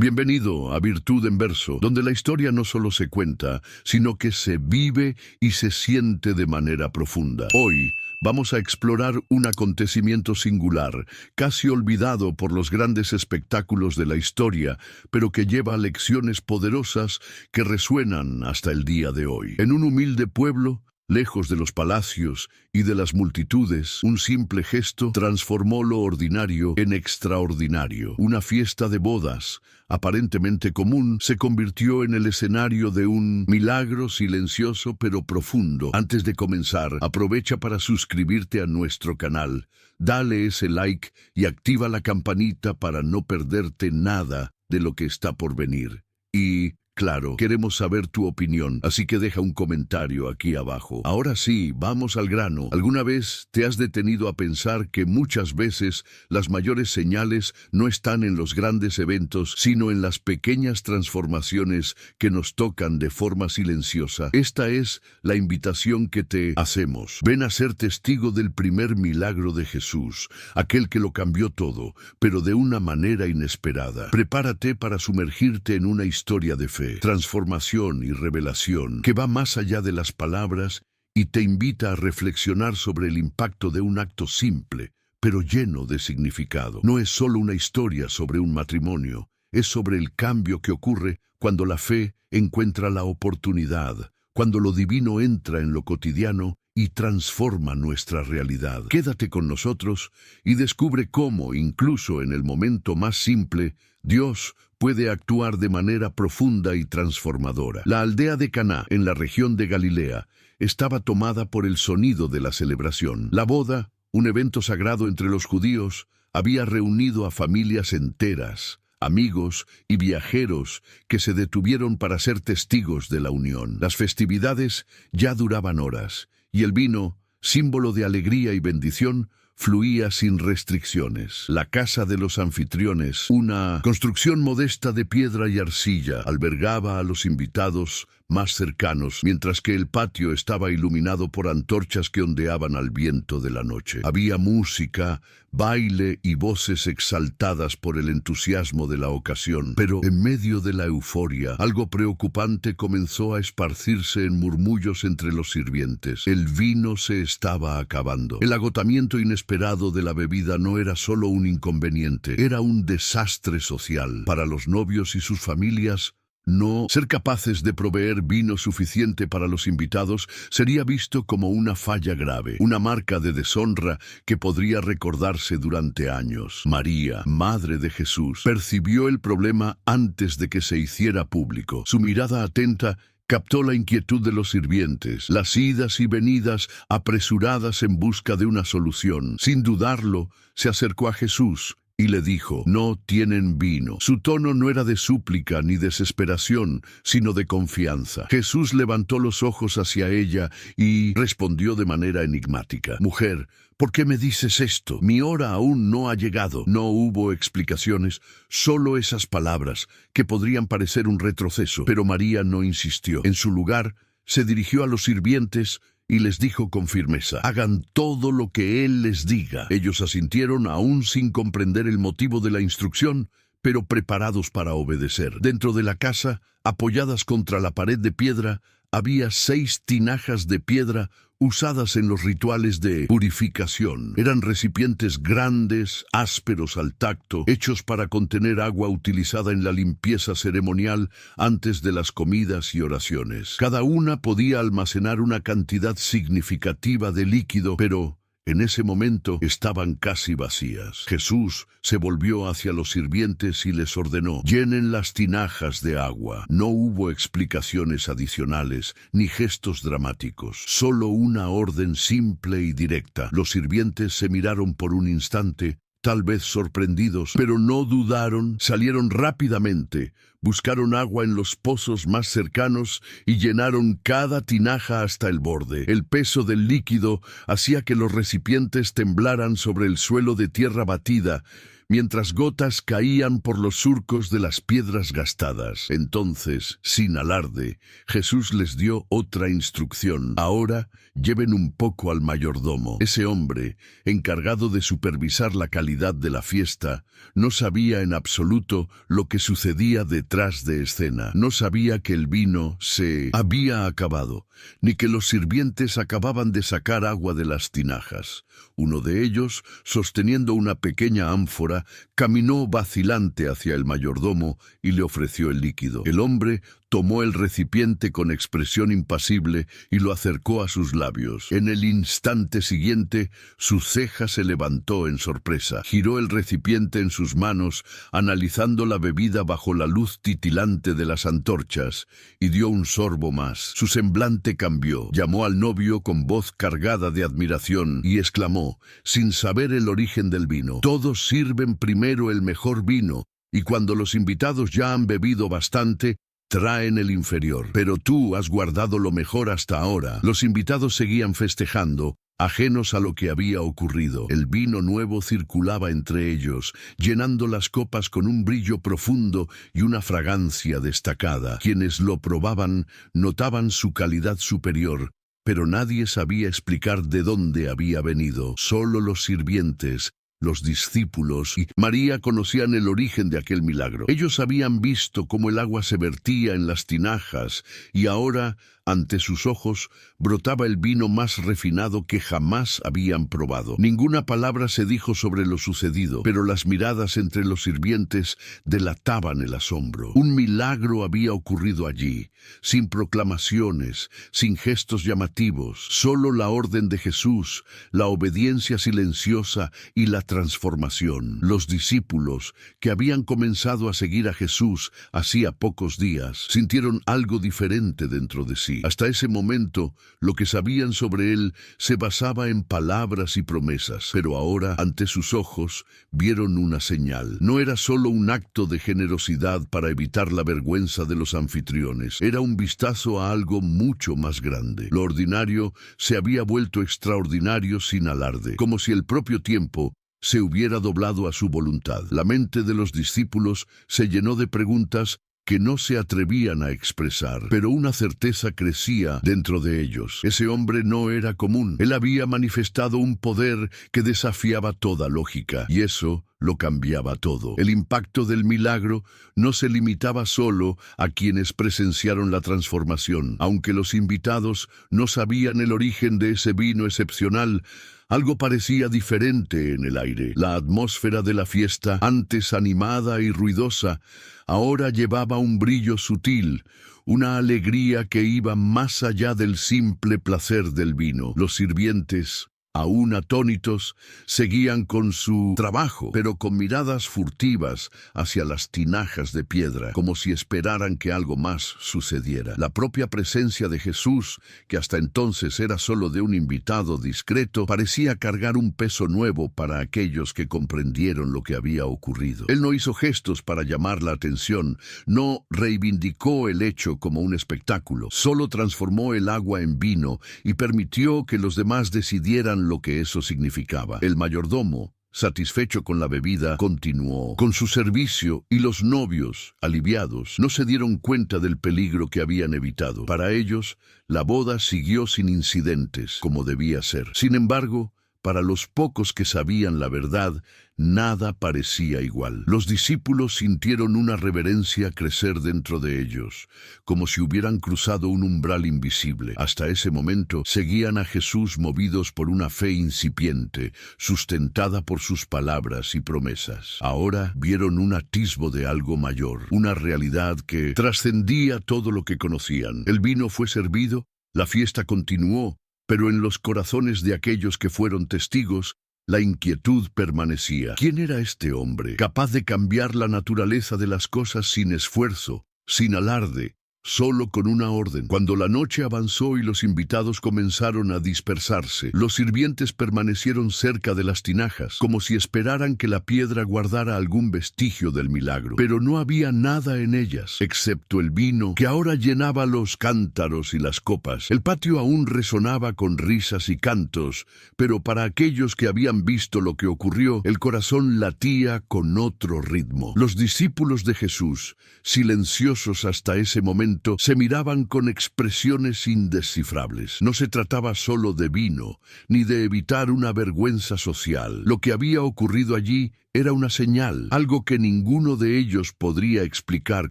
Bienvenido a Virtud en Verso, donde la historia no solo se cuenta, sino que se vive y se siente de manera profunda. Hoy vamos a explorar un acontecimiento singular, casi olvidado por los grandes espectáculos de la historia, pero que lleva lecciones poderosas que resuenan hasta el día de hoy. En un humilde pueblo, lejos de los palacios y de las multitudes, un simple gesto transformó lo ordinario en extraordinario. Una fiesta de bodas, aparentemente común, se convirtió en el escenario de un milagro silencioso pero profundo. Antes de comenzar, aprovecha para suscribirte a nuestro canal. Dale ese like y activa la campanita para no perderte nada de lo que está por venir. Y claro, queremos saber tu opinión, así que deja un comentario aquí abajo. Ahora sí, vamos al grano. ¿Alguna vez te has detenido a pensar que muchas veces las mayores señales no están en los grandes eventos, sino en las pequeñas transformaciones que nos tocan de forma silenciosa? Esta es la invitación que te hacemos. Ven a ser testigo del primer milagro de Jesús, aquel que lo cambió todo, pero de una manera inesperada. Prepárate para sumergirte en una historia de fe, transformación y revelación que va más allá de las palabras y te invita a reflexionar sobre el impacto de un acto simple, pero lleno de significado. No es solo una historia sobre un matrimonio, es sobre el cambio que ocurre cuando la fe encuentra la oportunidad, cuando lo divino entra en lo cotidiano y transforma nuestra realidad. Quédate con nosotros y descubre cómo, incluso en el momento más simple, Dios puede actuar de manera profunda y transformadora. La aldea de Caná, en la región de Galilea, estaba tomada por el sonido de la celebración. La boda, un evento sagrado entre los judíos, había reunido a familias enteras, amigos y viajeros que se detuvieron para ser testigos de la unión. Las festividades ya duraban horas, y el vino, símbolo de alegría y bendición, fluía sin restricciones. La casa de los anfitriones, una construcción modesta de piedra y arcilla, albergaba a los invitados más cercanos, mientras que el patio estaba iluminado por antorchas que ondeaban al viento de la noche. Había música, baile y voces exaltadas por el entusiasmo de la ocasión. Pero en medio de la euforia, algo preocupante comenzó a esparcirse en murmullos entre los sirvientes. El vino se estaba acabando. El agotamiento inesperado de la bebida no era solo un inconveniente, era un desastre social. Para los novios y sus familias, no ser capaces de proveer vino suficiente para los invitados sería visto como una falla grave, una marca de deshonra que podría recordarse durante años. María, madre de Jesús, percibió el problema antes de que se hiciera público. Su mirada atenta captó la inquietud de los sirvientes, las idas y venidas apresuradas en busca de una solución. Sin dudarlo, se acercó a Jesús y le dijo: «No tienen vino». Su tono no era de súplica ni desesperación, sino de confianza. Jesús levantó los ojos hacia ella y respondió de manera enigmática: «Mujer, ¿por qué me dices esto? Mi hora aún no ha llegado». No hubo explicaciones, solo esas palabras, que podrían parecer un retroceso. Pero María no insistió. En su lugar, se dirigió a los sirvientes y les dijo con firmeza: «Hagan todo lo que Él les diga». Ellos asintieron aún sin comprender el motivo de la instrucción, pero preparados para obedecer. Dentro de la casa, apoyadas contra la pared de piedra, había 6 tinajas de piedra usadas en los rituales de purificación. Eran recipientes grandes, ásperos al tacto, hechos para contener agua utilizada en la limpieza ceremonial antes de las comidas y oraciones. Cada una podía almacenar una cantidad significativa de líquido, pero en ese momento estaban casi vacías. Jesús se volvió hacia los sirvientes y les ordenó: «Llenen las tinajas de agua». No hubo explicaciones adicionales ni gestos dramáticos, solo una orden simple y directa. Los sirvientes se miraron por un instante, tal vez sorprendidos, pero no dudaron. Salieron rápidamente, buscaron agua en los pozos más cercanos y llenaron cada tinaja hasta el borde. El peso del líquido hacía que los recipientes temblaran sobre el suelo de tierra batida, mientras gotas caían por los surcos de las piedras gastadas. Entonces, sin alarde, Jesús les dio otra instrucción. Ahora, lleven un poco al mayordomo. Ese hombre, encargado de supervisar la calidad de la fiesta, no sabía en absoluto lo que sucedía detrás de escena. No sabía que el vino se había acabado, ni que los sirvientes acababan de sacar agua de las tinajas. Uno de ellos, sosteniendo una pequeña ánfora, caminó vacilante hacia el mayordomo y le ofreció el líquido. El hombre tomó el recipiente con expresión impasible y lo acercó a sus labios. En el instante siguiente, su ceja se levantó en sorpresa. Giró el recipiente en sus manos, analizando la bebida bajo la luz titilante de las antorchas, y dio un sorbo más. Su semblante cambió. Llamó al novio con voz cargada de admiración y exclamó, sin saber el origen del vino: «Todos sirven primero el mejor vino, y cuando los invitados ya han bebido bastante, traen el inferior. Pero tú has guardado lo mejor hasta ahora». Los invitados seguían festejando, ajenos a lo que había ocurrido. El vino nuevo circulaba entre ellos, llenando las copas con un brillo profundo y una fragancia destacada. Quienes lo probaban notaban su calidad superior, pero nadie sabía explicar de dónde había venido. Solo los sirvientes, los discípulos y María conocían el origen de aquel milagro. Ellos habían visto cómo el agua se vertía en las tinajas y ahora, ante sus ojos, brotaba el vino más refinado que jamás habían probado. Ninguna palabra se dijo sobre lo sucedido, pero las miradas entre los sirvientes delataban el asombro. Un milagro había ocurrido allí, sin proclamaciones, sin gestos llamativos, solo la orden de Jesús, la obediencia silenciosa y la transformación. Los discípulos, que habían comenzado a seguir a Jesús hacía pocos días, sintieron algo diferente dentro de sí. Hasta ese momento, lo que sabían sobre él se basaba en palabras y promesas, pero ahora, ante sus ojos, vieron una señal. No era solo un acto de generosidad para evitar la vergüenza de los anfitriones, era un vistazo a algo mucho más grande. Lo ordinario se había vuelto extraordinario sin alarde, como si el propio tiempo se hubiera doblado a su voluntad. La mente de los discípulos se llenó de preguntas que no se atrevían a expresar, pero una certeza crecía dentro de ellos. Ese hombre no era común. Él había manifestado un poder que desafiaba toda lógica, y eso lo cambiaba todo. El impacto del milagro no se limitaba solo a quienes presenciaron la transformación. Aunque los invitados no sabían el origen de ese vino excepcional, algo parecía diferente en el aire. La atmósfera de la fiesta, antes animada y ruidosa, ahora llevaba un brillo sutil, una alegría que iba más allá del simple placer del vino. Los sirvientes, aún atónitos, seguían con su trabajo, pero con miradas furtivas hacia las tinajas de piedra, como si esperaran que algo más sucediera. La propia presencia de Jesús, que hasta entonces era solo de un invitado discreto, parecía cargar un peso nuevo para aquellos que comprendieron lo que había ocurrido. Él no hizo gestos para llamar la atención, no reivindicó el hecho como un espectáculo, solo transformó el agua en vino y permitió que los demás decidieran lo que eso significaba. El mayordomo, satisfecho con la bebida, continuó con su servicio, y los novios, aliviados, no se dieron cuenta del peligro que habían evitado. Para ellos, la boda siguió sin incidentes, como debía ser. Sin embargo, para los pocos que sabían la verdad, nada parecía igual. Los discípulos sintieron una reverencia crecer dentro de ellos, como si hubieran cruzado un umbral invisible. Hasta ese momento seguían a Jesús movidos por una fe incipiente, sustentada por sus palabras y promesas. Ahora vieron un atisbo de algo mayor, una realidad que trascendía todo lo que conocían. El vino fue servido, la fiesta continuó, pero en los corazones de aquellos que fueron testigos, la inquietud permanecía. ¿Quién era este hombre, capaz de cambiar la naturaleza de las cosas sin esfuerzo, sin alarde, solo con una orden. Cuando la noche avanzó y los invitados comenzaron a dispersarse, los sirvientes permanecieron cerca de las tinajas, como si esperaran que la piedra guardara algún vestigio del milagro. Pero no había nada en ellas, excepto el vino que ahora llenaba los cántaros y las copas. El patio aún resonaba con risas y cantos, pero para aquellos que habían visto lo que ocurrió, el corazón latía con otro ritmo. Los discípulos de Jesús, silenciosos hasta ese momento, se miraban con expresiones indescifrables. No se trataba solo de vino, ni de evitar una vergüenza social. Lo que había ocurrido allí era una señal, algo que ninguno de ellos podría explicar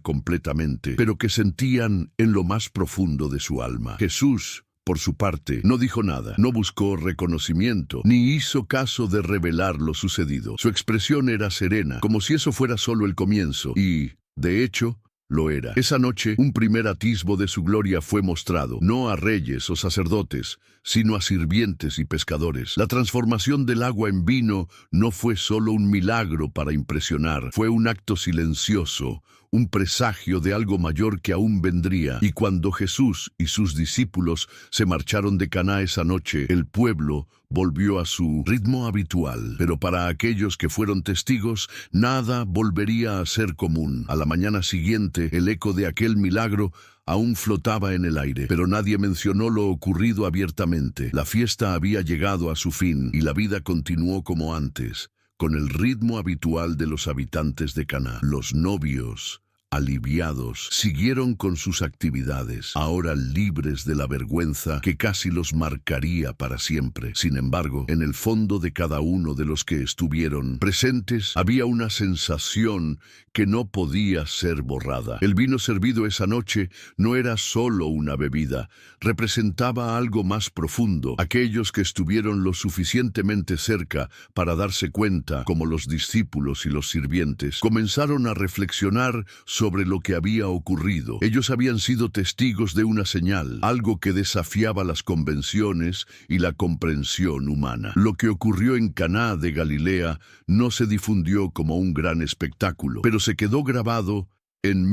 completamente, pero que sentían en lo más profundo de su alma. Jesús, por su parte, no dijo nada, no buscó reconocimiento, ni hizo caso de revelar lo sucedido. Su expresión era serena, como si eso fuera solo el comienzo, y, de hecho, lo era. Esa noche, un primer atisbo de su gloria fue mostrado, no a reyes o sacerdotes, sino a sirvientes y pescadores. La transformación del agua en vino no fue solo un milagro para impresionar, fue un acto silencioso, un presagio de algo mayor que aún vendría. Y cuando Jesús y sus discípulos se marcharon de Caná esa noche, el pueblo volvió a su ritmo habitual. Pero para aquellos que fueron testigos, nada volvería a ser común. A la mañana siguiente, el eco de aquel milagro aún flotaba en el aire, pero nadie mencionó lo ocurrido abiertamente. La fiesta había llegado a su fin y la vida continuó como antes, con el ritmo habitual de los habitantes de Caná. Los novios, aliviados, siguieron con sus actividades, ahora libres de la vergüenza que casi los marcaría para siempre. Sin embargo, en el fondo de cada uno de los que estuvieron presentes había una sensación que no podía ser borrada. El vino servido esa noche no era solo una bebida, representaba algo más profundo. Aquellos que estuvieron lo suficientemente cerca para darse cuenta, como los discípulos y los sirvientes, comenzaron a reflexionar sobre lo que había ocurrido. Ellos habían sido testigos de una señal, algo que desafiaba las convenciones y la comprensión humana. Lo que ocurrió en Caná de Galilea no se difundió como un gran espectáculo, pero se quedó grabado en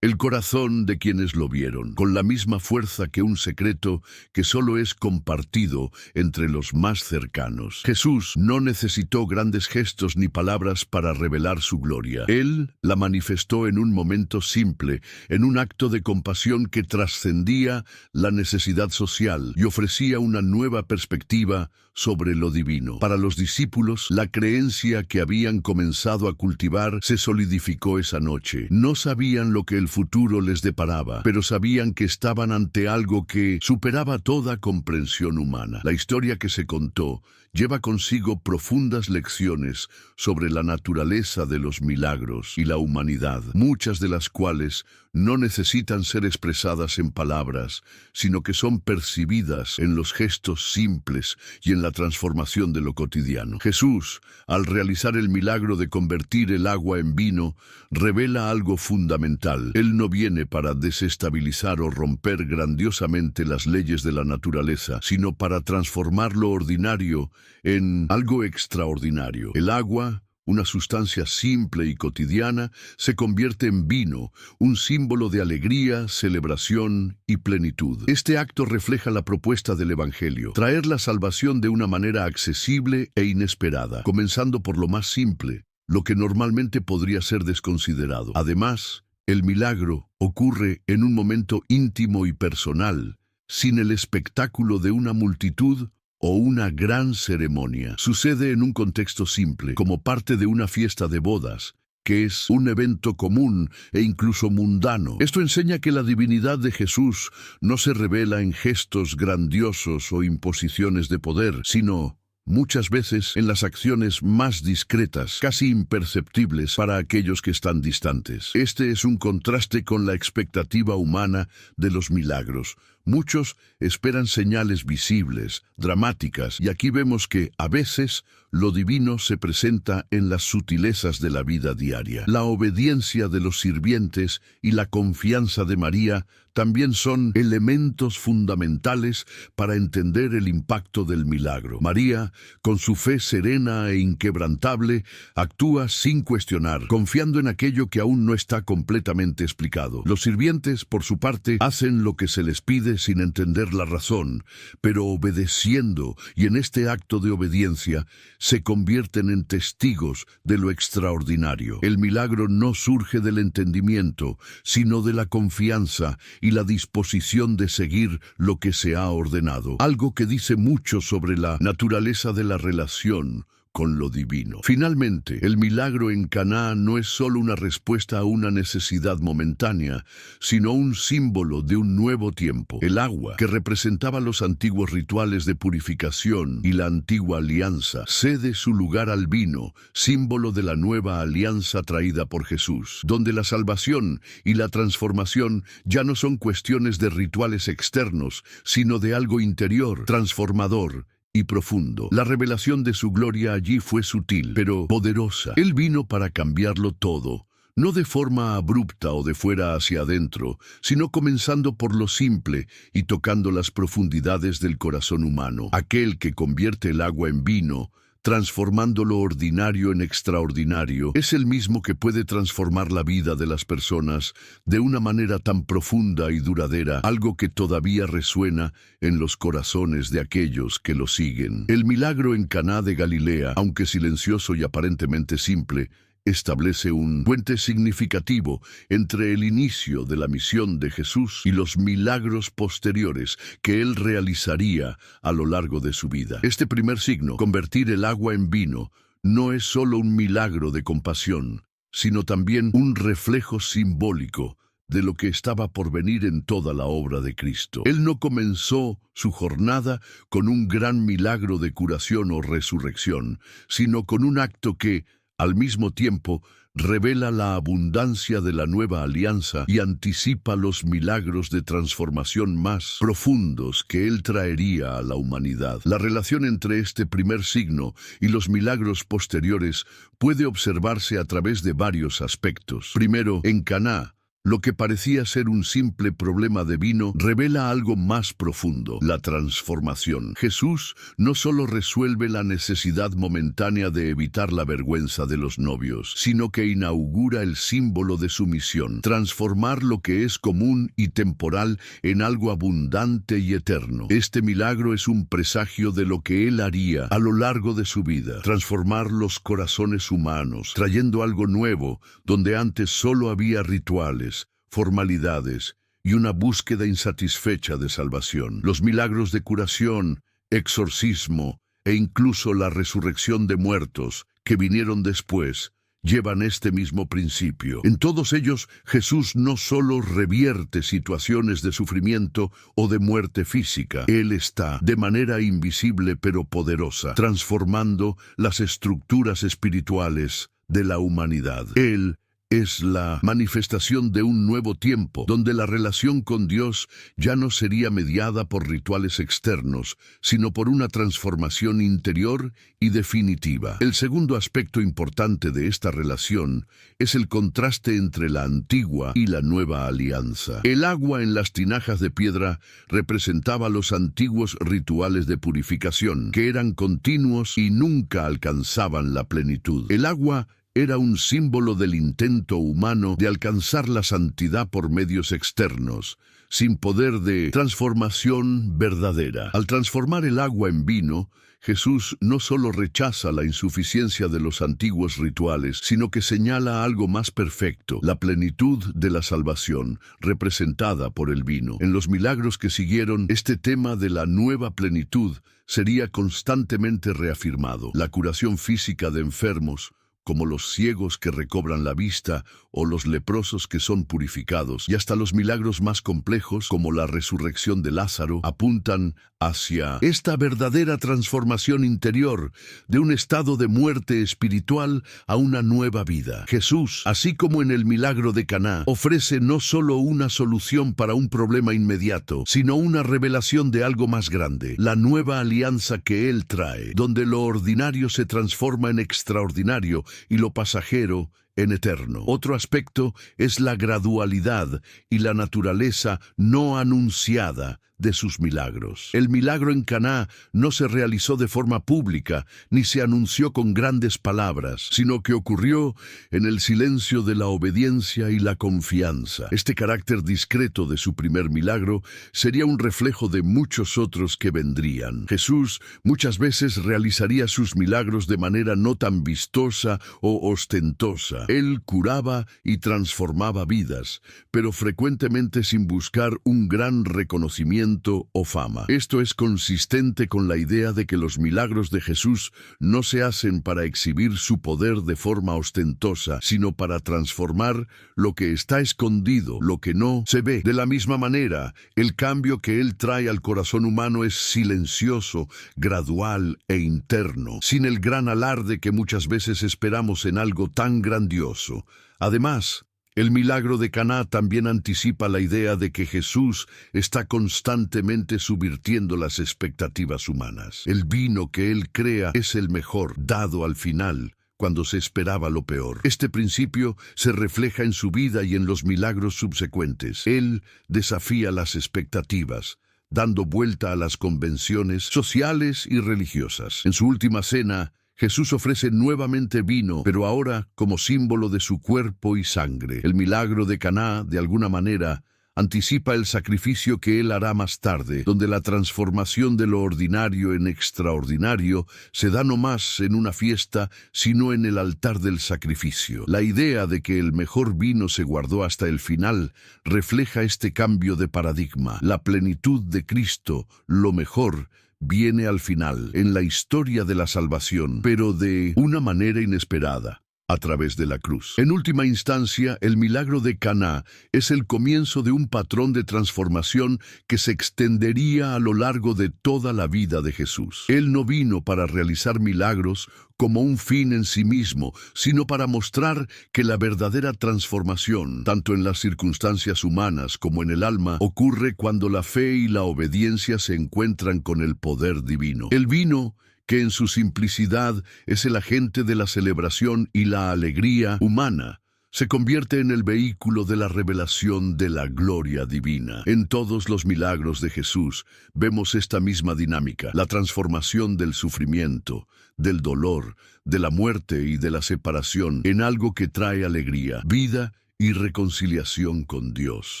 el corazón de quienes lo vieron, con la misma fuerza que un secreto que solo es compartido entre los más cercanos. Jesús no necesitó grandes gestos ni palabras para revelar su gloria. Él la manifestó en un momento simple, en un acto de compasión que trascendía la necesidad social y ofrecía una nueva perspectiva sobre lo divino. Para los discípulos, la creencia que habían comenzado a cultivar se solidificó esa noche. No sabían lo que el futuro les deparaba, pero sabían que estaban ante algo que superaba toda comprensión humana. La historia que se contó lleva consigo profundas lecciones sobre la naturaleza de los milagros y la humanidad, muchas de las cuales no necesitan ser expresadas en palabras, sino que son percibidas en los gestos simples y en la transformación de lo cotidiano. Jesús, al realizar el milagro de convertir el agua en vino, revela algo fundamental. Él no viene para desestabilizar o romper grandiosamente las leyes de la naturaleza, sino para transformar lo ordinario en algo extraordinario. El agua, una sustancia simple y cotidiana, se convierte en vino, un símbolo de alegría, celebración y plenitud. Este acto refleja la propuesta del Evangelio, traer la salvación de una manera accesible e inesperada, comenzando por lo más simple, lo que normalmente podría ser desconsiderado. Además, el milagro ocurre en un momento íntimo y personal, sin el espectáculo de una multitud o una gran ceremonia. Sucede en un contexto simple, como parte de una fiesta de bodas, que es un evento común e incluso mundano. Esto enseña que la divinidad de Jesús no se revela en gestos grandiosos o imposiciones de poder, sino muchas veces en las acciones más discretas, casi imperceptibles para aquellos que están distantes. Este es un contraste con la expectativa humana de los milagros. Muchos esperan señales visibles, dramáticas, y aquí vemos que, a veces, lo divino se presenta en las sutilezas de la vida diaria. La obediencia de los sirvientes y la confianza de María también son elementos fundamentales para entender el impacto del milagro. María, con su fe serena e inquebrantable, actúa sin cuestionar, confiando en aquello que aún no está completamente explicado. Los sirvientes, por su parte, hacen lo que se les pide sin entender la razón, pero obedeciendo, y en este acto de obediencia se convierten en testigos de lo extraordinario. El milagro no surge del entendimiento, sino de la confianza y la disposición de seguir lo que se ha ordenado, algo que dice mucho sobre la naturaleza de la relación con lo divino. Finalmente, el milagro en Caná no es solo una respuesta a una necesidad momentánea, sino un símbolo de un nuevo tiempo. El agua, que representaba los antiguos rituales de purificación y la antigua alianza, cede su lugar al vino, símbolo de la nueva alianza traída por Jesús, donde la salvación y la transformación ya no son cuestiones de rituales externos, sino de algo interior, transformador y profundo. La revelación de su gloria allí fue sutil, pero poderosa. Él vino para cambiarlo todo, no de forma abrupta o de fuera hacia adentro, sino comenzando por lo simple y tocando las profundidades del corazón humano. Aquel que convierte el agua en vino, transformando lo ordinario en extraordinario, es el mismo que puede transformar la vida de las personas de una manera tan profunda y duradera, algo que todavía resuena en los corazones de aquellos que lo siguen. El milagro en Caná de Galilea, aunque silencioso y aparentemente simple, establece un puente significativo entre el inicio de la misión de Jesús y los milagros posteriores que él realizaría a lo largo de su vida. Este primer signo, convertir el agua en vino, no es solo un milagro de compasión, sino también un reflejo simbólico de lo que estaba por venir en toda la obra de Cristo. Él no comenzó su jornada con un gran milagro de curación o resurrección, sino con un acto que, al mismo tiempo, revela la abundancia de la nueva alianza y anticipa los milagros de transformación más profundos que él traería a la humanidad. La relación entre este primer signo y los milagros posteriores puede observarse a través de varios aspectos. Primero, en Caná, lo que parecía ser un simple problema de vino revela algo más profundo, la transformación. Jesús no solo resuelve la necesidad momentánea de evitar la vergüenza de los novios, sino que inaugura el símbolo de su misión, transformar lo que es común y temporal en algo abundante y eterno. Este milagro es un presagio de lo que él haría a lo largo de su vida, transformar los corazones humanos, trayendo algo nuevo donde antes solo había rituales, formalidades y una búsqueda insatisfecha de salvación. Los milagros de curación, exorcismo e incluso la resurrección de muertos que vinieron después llevan este mismo principio. En todos ellos, Jesús no solo revierte situaciones de sufrimiento o de muerte física, Él está, de manera invisible pero poderosa, transformando las estructuras espirituales de la humanidad. Él es la manifestación de un nuevo tiempo, donde la relación con Dios ya no sería mediada por rituales externos, sino por una transformación interior y definitiva. El segundo aspecto importante de esta relación es el contraste entre la antigua y la nueva alianza. El agua en las tinajas de piedra representaba los antiguos rituales de purificación, que eran continuos y nunca alcanzaban la plenitud. El agua era un símbolo del intento humano de alcanzar la santidad por medios externos, sin poder de transformación verdadera. Al transformar el agua en vino, Jesús no solo rechaza la insuficiencia de los antiguos rituales, sino que señala algo más perfecto, la plenitud de la salvación, representada por el vino. En los milagros que siguieron, este tema de la nueva plenitud sería constantemente reafirmado. La curación física de enfermos, como los ciegos que recobran la vista o los leprosos que son purificados, y hasta los milagros más complejos, como la resurrección de Lázaro, apuntan hacia esta verdadera transformación interior de un estado de muerte espiritual a una nueva vida. Jesús, así como en el milagro de Caná, ofrece no solo una solución para un problema inmediato, sino una revelación de algo más grande, la nueva alianza que Él trae, donde lo ordinario se transforma en extraordinario y lo pasajero en eterno. Otro aspecto es la gradualidad y la naturaleza no anunciada de sus milagros. El milagro en Caná no se realizó de forma pública, ni se anunció con grandes palabras, sino que ocurrió en el silencio de la obediencia y la confianza. Este carácter discreto de su primer milagro sería un reflejo de muchos otros que vendrían. Jesús muchas veces realizaría sus milagros de manera no tan vistosa o ostentosa. Él curaba y transformaba vidas, pero frecuentemente sin buscar un gran reconocimiento o fama. Esto es consistente con la idea de que los milagros de Jesús no se hacen para exhibir su poder de forma ostentosa, sino para transformar lo que está escondido, lo que no se ve. De la misma manera, el cambio que Él trae al corazón humano es silencioso, gradual e interno, sin el gran alarde que muchas veces esperamos en algo tan grandioso. Además, el milagro de Caná también anticipa la idea de que Jesús está constantemente subvirtiendo las expectativas humanas. El vino que Él crea es el mejor, dado al final, cuando se esperaba lo peor. Este principio se refleja en su vida y en los milagros subsecuentes. Él desafía las expectativas, dando vuelta a las convenciones sociales y religiosas. En su última cena, Jesús ofrece nuevamente vino, pero ahora como símbolo de su cuerpo y sangre. El milagro de Caná, de alguna manera, anticipa el sacrificio que Él hará más tarde, donde la transformación de lo ordinario en extraordinario se da no más en una fiesta, sino en el altar del sacrificio. La idea de que el mejor vino se guardó hasta el final refleja este cambio de paradigma. La plenitud de Cristo, lo mejor, viene al final, en la historia de la salvación, pero de una manera inesperada, a través de la cruz. En última instancia, el milagro de Caná es el comienzo de un patrón de transformación que se extendería a lo largo de toda la vida de Jesús. Él no vino para realizar milagros como un fin en sí mismo, sino para mostrar que la verdadera transformación, tanto en las circunstancias humanas como en el alma, ocurre cuando la fe y la obediencia se encuentran con el poder divino. El vino, que en su simplicidad es el agente de la celebración y la alegría humana, se convierte en el vehículo de la revelación de la gloria divina. En todos los milagros de Jesús vemos esta misma dinámica, la transformación del sufrimiento, del dolor, de la muerte y de la separación en algo que trae alegría, vida y reconciliación con Dios.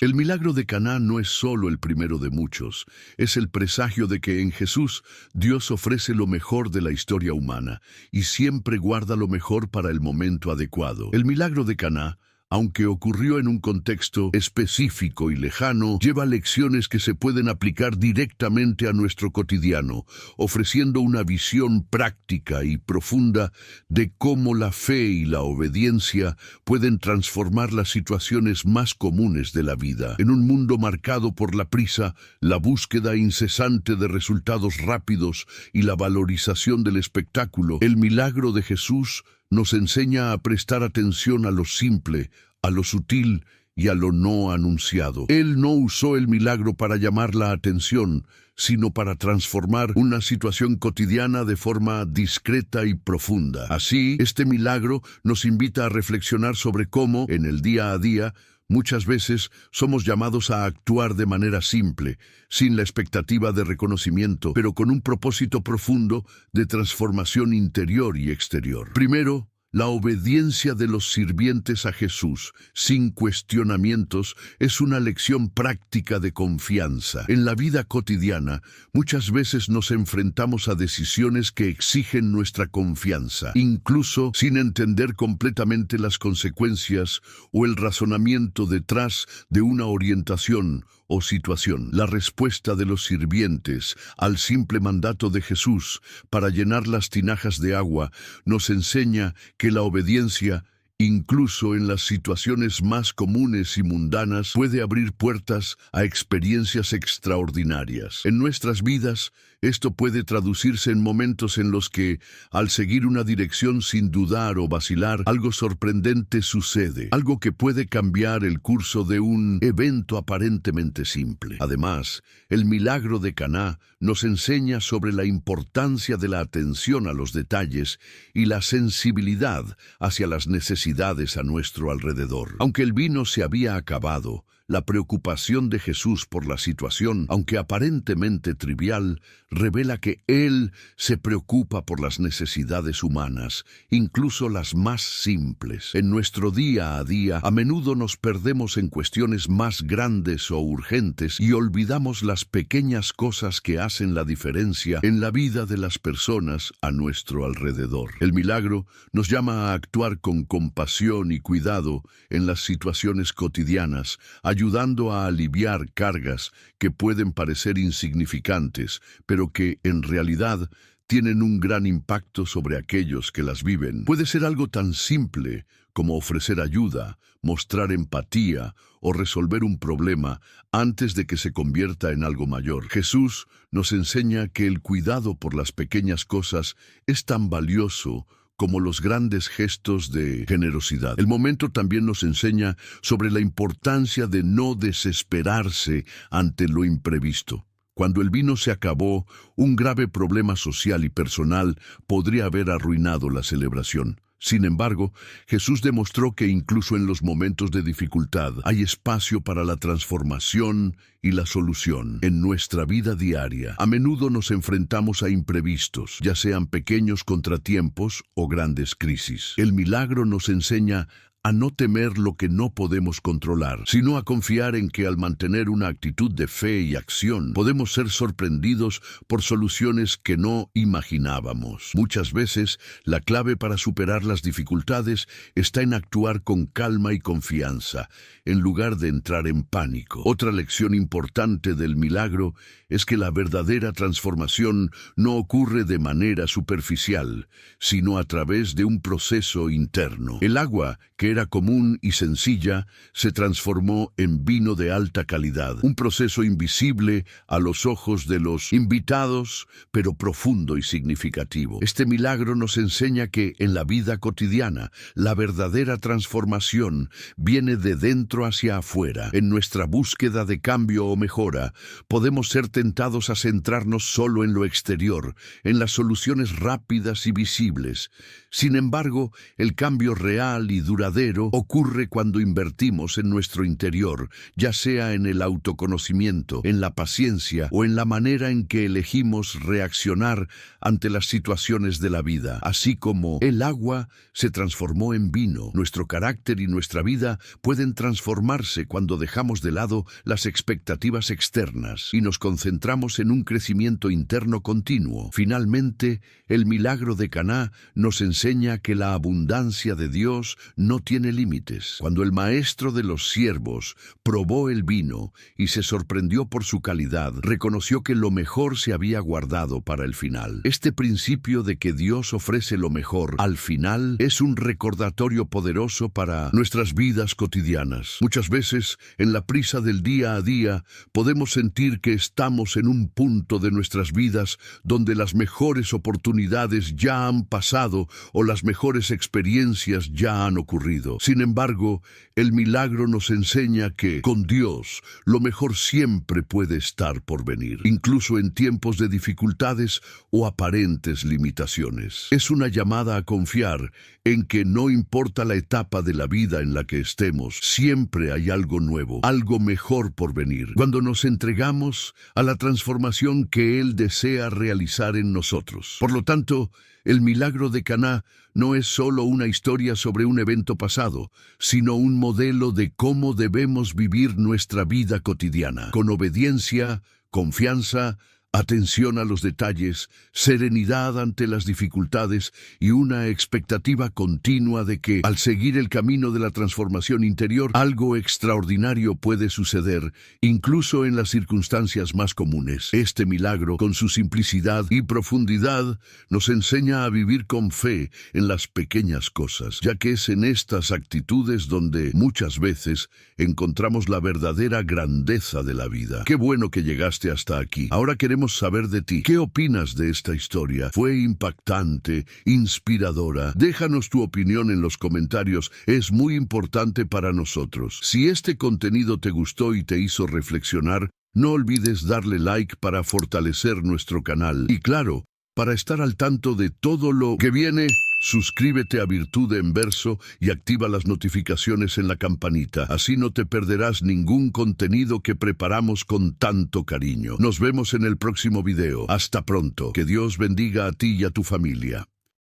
El milagro de Caná no es solo el primero de muchos, es el presagio de que en Jesús Dios ofrece lo mejor de la historia humana y siempre guarda lo mejor para el momento adecuado. El milagro de Caná, aunque ocurrió en un contexto específico y lejano, lleva lecciones que se pueden aplicar directamente a nuestro cotidiano, ofreciendo una visión práctica y profunda de cómo la fe y la obediencia pueden transformar las situaciones más comunes de la vida. En un mundo marcado por la prisa, la búsqueda incesante de resultados rápidos y la valorización del espectáculo, el milagro de Jesús nos enseña a prestar atención a lo simple, a lo sutil y a lo no anunciado. Él no usó el milagro para llamar la atención, sino para transformar una situación cotidiana de forma discreta y profunda. Así, este milagro nos invita a reflexionar sobre cómo, en el día a día, muchas veces somos llamados a actuar de manera simple, sin la expectativa de reconocimiento, pero con un propósito profundo de transformación interior y exterior. Primero, la obediencia de los sirvientes a Jesús, sin cuestionamientos, es una lección práctica de confianza. En la vida cotidiana, muchas veces nos enfrentamos a decisiones que exigen nuestra confianza, incluso sin entender completamente las consecuencias o el razonamiento detrás de una orientación o situación. La respuesta de los sirvientes al simple mandato de Jesús para llenar las tinajas de agua nos enseña que que la obediencia, incluso en las situaciones más comunes y mundanas, puede abrir puertas a experiencias extraordinarias. En nuestras vidas, esto puede traducirse en momentos en los que, al seguir una dirección sin dudar o vacilar, algo sorprendente sucede, algo que puede cambiar el curso de un evento aparentemente simple. Además, el milagro de Caná nos enseña sobre la importancia de la atención a los detalles y la sensibilidad hacia las necesidades a nuestro alrededor. Aunque el vino se había acabado, la preocupación de Jesús por la situación, aunque aparentemente trivial, revela que Él se preocupa por las necesidades humanas, incluso las más simples. En nuestro día a día, a menudo nos perdemos en cuestiones más grandes o urgentes y olvidamos las pequeñas cosas que hacen la diferencia en la vida de las personas a nuestro alrededor. El milagro nos llama a actuar con compasión y cuidado en las situaciones cotidianas, ayudando a aliviar cargas que pueden parecer insignificantes, pero que en realidad tienen un gran impacto sobre aquellos que las viven. Puede ser algo tan simple como ofrecer ayuda, mostrar empatía o resolver un problema antes de que se convierta en algo mayor. Jesús nos enseña que el cuidado por las pequeñas cosas es tan valioso como los grandes gestos de generosidad. El momento también nos enseña sobre la importancia de no desesperarse ante lo imprevisto. Cuando el vino se acabó, un grave problema social y personal podría haber arruinado la celebración. Sin embargo, Jesús demostró que incluso en los momentos de dificultad hay espacio para la transformación y la solución. En nuestra vida diaria, a menudo nos enfrentamos a imprevistos, ya sean pequeños contratiempos o grandes crisis. El milagro nos enseña a no temer lo que no podemos controlar, sino a confiar en que al mantener una actitud de fe y acción, podemos ser sorprendidos por soluciones que no imaginábamos. Muchas veces, la clave para superar las dificultades está en actuar con calma y confianza, en lugar de entrar en pánico. Otra lección importante del milagro es que la verdadera transformación no ocurre de manera superficial, sino a través de un proceso interno. El agua, que era común y sencilla, se transformó en vino de alta calidad, un proceso invisible a los ojos de los invitados, pero profundo y significativo. Este milagro nos enseña que en la vida cotidiana, la verdadera transformación viene de dentro hacia afuera. En nuestra búsqueda de cambio o mejora, podemos ser tentados a centrarnos solo en lo exterior, en las soluciones rápidas y visibles. Sin embargo, el cambio real y duradero ocurre cuando invertimos en nuestro interior, ya sea en el autoconocimiento, en la paciencia o en la manera en que elegimos reaccionar ante las situaciones de la vida. Así como el agua se transformó en vino, nuestro carácter y nuestra vida pueden transformarse cuando dejamos de lado las expectativas externas y nos concentramos en un crecimiento interno continuo. Finalmente, el milagro de Caná nos enseña que la abundancia de Dios no tiene límites. Cuando el maestro de los siervos probó el vino y se sorprendió por su calidad, reconoció que lo mejor se había guardado para el final. Este principio de que Dios ofrece lo mejor al final es un recordatorio poderoso para nuestras vidas cotidianas. Muchas veces, en la prisa del día a día, podemos sentir que estamos en un punto de nuestras vidas donde las mejores oportunidades ya han pasado o las mejores experiencias ya han ocurrido. Sin embargo, el milagro nos enseña que, con Dios, lo mejor siempre puede estar por venir, incluso en tiempos de dificultades o aparentes limitaciones. Es una llamada a confiar en que no importa la etapa de la vida en la que estemos, siempre hay algo nuevo, algo mejor por venir. Cuando nos entregamos a la transformación que Él desea realizar en nosotros. Por lo tanto, el milagro de Caná no es solo una historia sobre un evento pasado, sino un modelo de cómo debemos vivir nuestra vida cotidiana, con obediencia, confianza, Atención a los detalles, serenidad ante las dificultades y una expectativa continua de que, al seguir el camino de la transformación interior, algo extraordinario puede suceder, incluso en las circunstancias más comunes. Este milagro, con su simplicidad y profundidad, nos enseña a vivir con fe en las pequeñas cosas, ya que es en estas actitudes donde muchas veces encontramos la verdadera grandeza de la vida. Qué bueno que llegaste hasta aquí. Ahora queremos saber de ti. ¿Qué opinas de esta historia? ¿Fue impactante, inspiradora? Déjanos tu opinión en los comentarios. Es muy importante para nosotros. Si este contenido te gustó y te hizo reflexionar, no olvides darle like para fortalecer nuestro canal. Y claro, para estar al tanto de todo lo que viene, suscríbete a Virtud en Verso y activa las notificaciones en la campanita. Así no te perderás ningún contenido que preparamos con tanto cariño. Nos vemos en el próximo video. Hasta pronto. Que Dios bendiga a ti y a tu familia.